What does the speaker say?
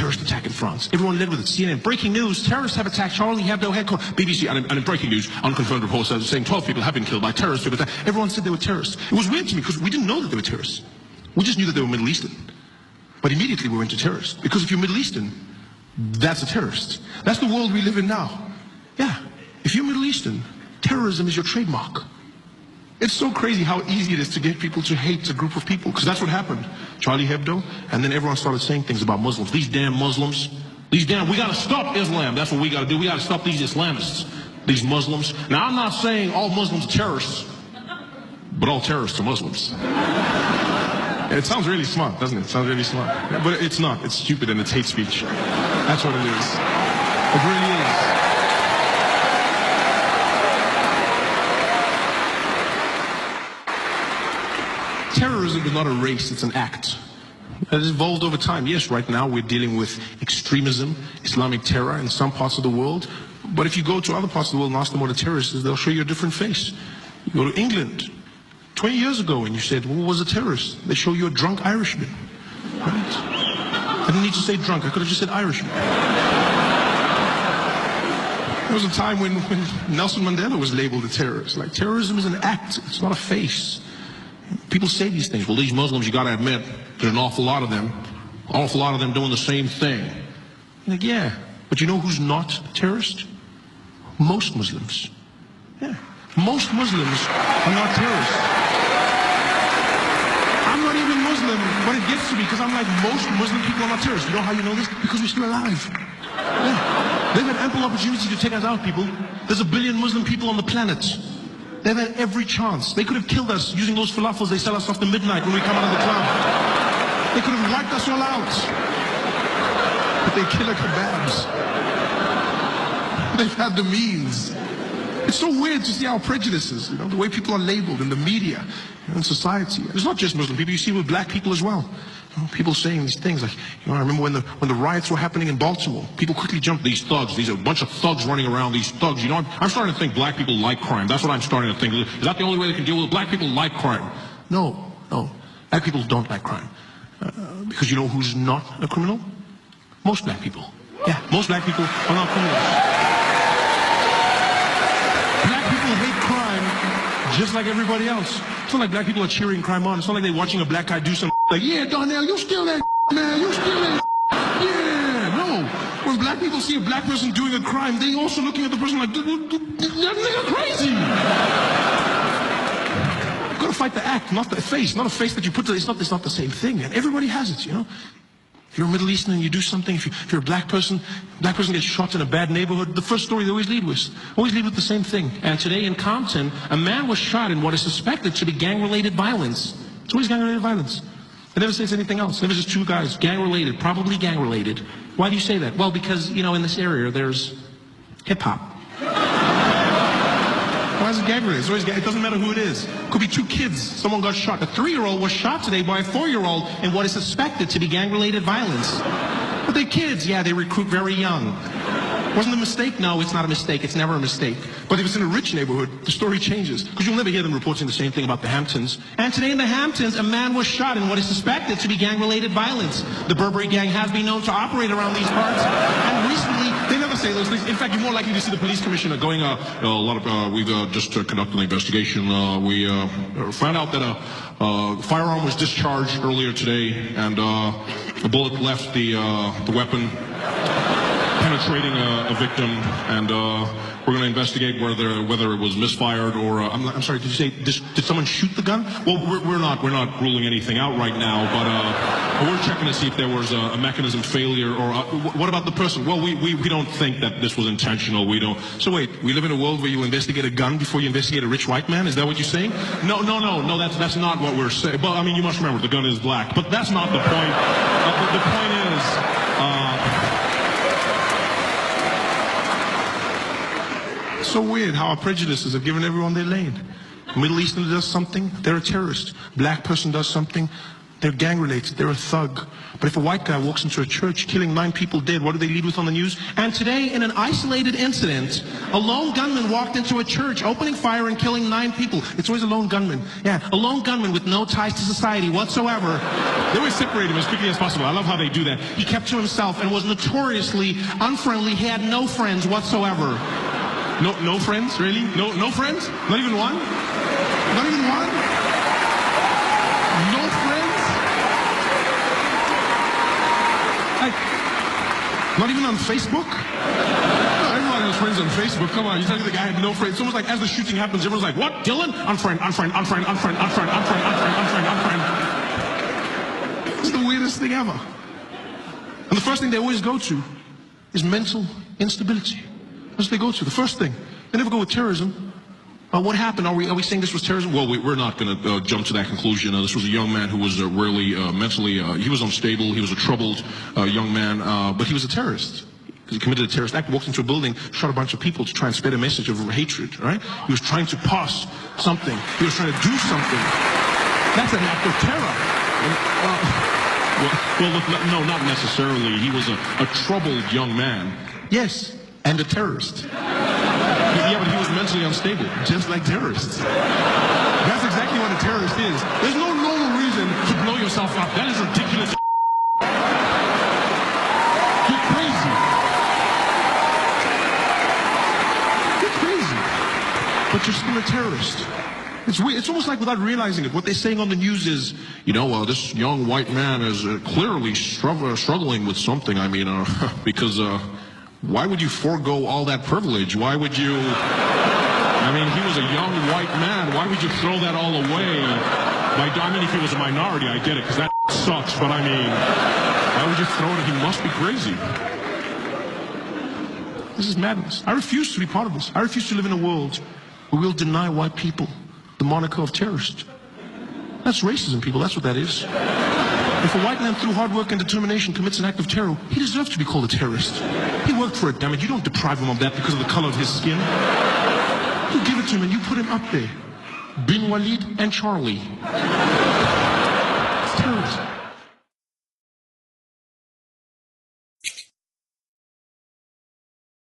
terrorist attack in France. Everyone led with it. CNN, breaking news, terrorists have attacked Charlie Hebdo headquarters. BBC, and in breaking news, unconfirmed reports saying 12 people have been killed by terrorists. Everyone said they were terrorists. It was weird to me because we didn't know that they were terrorists. We just knew that they were Middle Eastern. But immediately we went to terrorists. Because if you're Middle Eastern, that's a terrorist. That's the world we live in now. Yeah. If you're Middle Eastern, terrorism is your trademark. It's so crazy how easy it is to get people to hate a group of people, because that's what happened. Charlie Hebdo, and then everyone started saying things about Muslims. These damn Muslims. We gotta stop Islam. That's what we gotta do. We gotta stop these Islamists, these Muslims. Now, I'm not saying all Muslims are terrorists, but all terrorists are Muslims. It sounds really smart, doesn't it? It sounds really smart. Yeah, but it's not. It's stupid and it's hate speech. That's what it is. It really is. Terrorism is not a race, it's an act. It has evolved over time. Yes, right now we're dealing with extremism, Islamic terror in some parts of the world. But if you go to other parts of the world and ask them what a terrorist is, they'll show you a different face. You go to England 20 years ago and you said, well, what was a terrorist? They show you a drunk Irishman. Right? I didn't need to say drunk, I could have just said Irishman. There was a time when Nelson Mandela was labeled a terrorist. Like, terrorism is an act, it's not a face. People say these things. Well, these Muslims, you gotta admit, there's an awful lot of them doing the same thing. You're like, yeah, but you know who's not a terrorist? Most Muslims. Yeah, most Muslims are not terrorists. I'm not even Muslim, but it gets to me because I'm like, most Muslim people are not terrorists. You know how you know this? Because we're still alive. Yeah. They've had ample opportunity to take us out, people. There's 1 billion Muslim people on the planet. They've had every chance. They could have killed us using those falafels they sell us after midnight when we come out of the club. They could have wiped us all out. But they killer kebabs. They've had the means. It's so weird to see our prejudices, you know, the way people are labeled in the media, in society. It's not just Muslim people, you see it with black people as well. People saying these things like, you know, I remember when the riots were happening in Baltimore, people quickly jumped these thugs. These are a bunch of thugs running around, these thugs. You know, I'm starting to think black people like crime. That's what I'm starting to think. Is that the only way they can deal with it? Black people like crime. No. Black people don't like crime. Because you know who's not a criminal? Most black people. Yeah, most black people are not criminals. Black people hate crime just like everybody else. It's not like black people are cheering crime on. It's not like they're watching a black guy do something like, yeah, Darnell, you steal that, man, you steal that. Yeah, no. When black people see a black person doing a crime, they also looking at the person like, that nigga crazy. You've got to fight the act, not the face. Not a face that you put to, it's not the same thing. And everybody has it, you know. If you're a Middle Eastern and you do something, if you're a black person gets shot in a bad neighborhood, the first story they always lead with the same thing. And today in Compton, a man was shot in what is suspected to be gang-related violence. It's always gang-related violence. It never says anything else. It never says two guys, gang-related, probably gang-related. Why do you say that? Well, because, you know, in this area there's hip-hop. Why is it gang-related? It doesn't matter who it is. It could be two kids. Someone got shot. A 3-year-old was shot today by a 4-year-old in what is suspected to be gang-related violence. But they're kids. Yeah, they recruit very young. Wasn't a mistake? No, it's not a mistake. It's never a mistake. But if it's in a rich neighborhood, the story changes. Because you'll never hear them reporting the same thing about the Hamptons. And today in the Hamptons, a man was shot in what is suspected to be gang-related violence. The Burberry gang has been known to operate around these parts. And recently, they never say those things. In fact, you're more likely to see the police commissioner going, we've just conducted an investigation. We found out that a firearm was discharged earlier today, and a bullet left the weapon, penetrating a victim, and we're going to investigate whether it was misfired or I'm sorry. Did you say did someone shoot the gun? Well, we're not ruling anything out right now, but we're checking to see if there was a mechanism failure or what about the person? Well, we don't think that this was intentional. We don't. So wait, we live in a world where you investigate a gun before you investigate a rich white man? Is that what you're saying? No. That's not what we're saying. But I mean, you must remember the gun is black. But that's not the point. The point is. It's so weird how our prejudices have given everyone their lane. Middle Eastern does something, they're a terrorist. Black person does something, They're gang-related. They're a thug. But if a white guy walks into a church killing 9 people dead, what do they lead with on the news? And today, in an isolated incident, a lone gunman walked into a church, opening fire and killing 9 people. It's always a lone gunman. Yeah, a lone gunman with no ties to society whatsoever. They always separate him as quickly as possible. I love how they do that. He kept to himself and was notoriously unfriendly. He had no friends whatsoever. No friends? Really? No friends? Not even one? Not even one? No friends? Not even on Facebook? No, everyone has friends on Facebook. Come on, you tell me the guy had no friends. It's almost like as the shooting happens, everyone's like, what? Dylan? Unfriend. It's the weirdest thing ever. And the first thing they always go to is mental instability. That's what they go to. The first thing. They never go with terrorism. What happened? Are we saying this was terrorism? Well, we're not going to jump to that conclusion. This was a young man who was really mentally, he was unstable. He was a troubled young man, but he was a terrorist. He committed a terrorist act, walked into a building, shot a bunch of people to try and spread a message of hatred, right? He was trying to pass something. He was trying to do something. That's an act of terror. No, not necessarily. He was a troubled young man. Yes, and a terrorist. Yeah, but he was mentally unstable, just like terrorists. That's exactly what a terrorist is. There's no normal reason to blow yourself up. That is ridiculous. You're crazy. You're crazy. But you're still a terrorist. It's weird. It's almost like without realizing it, what they're saying on the news is, you know, this young white man is clearly struggling with something. I mean, because... why would you forego all that privilege? Why would you... I mean, he was a young white man. Why would you throw that all away? I mean, if he was a minority, I get it, because that sucks. But I mean, why would you throw it? He must be crazy. This is madness. I refuse to be part of this. I refuse to live in a world where we'll deny white people the moniker of terrorist. That's racism, people. That's what that is. If a white man through hard work and determination commits an act of terror, he deserves to be called a terrorist. He worked for it, damn it. You don't deprive him of that because of the color of his skin. You give it to him and you put him up there. Bin Walid and Charlie.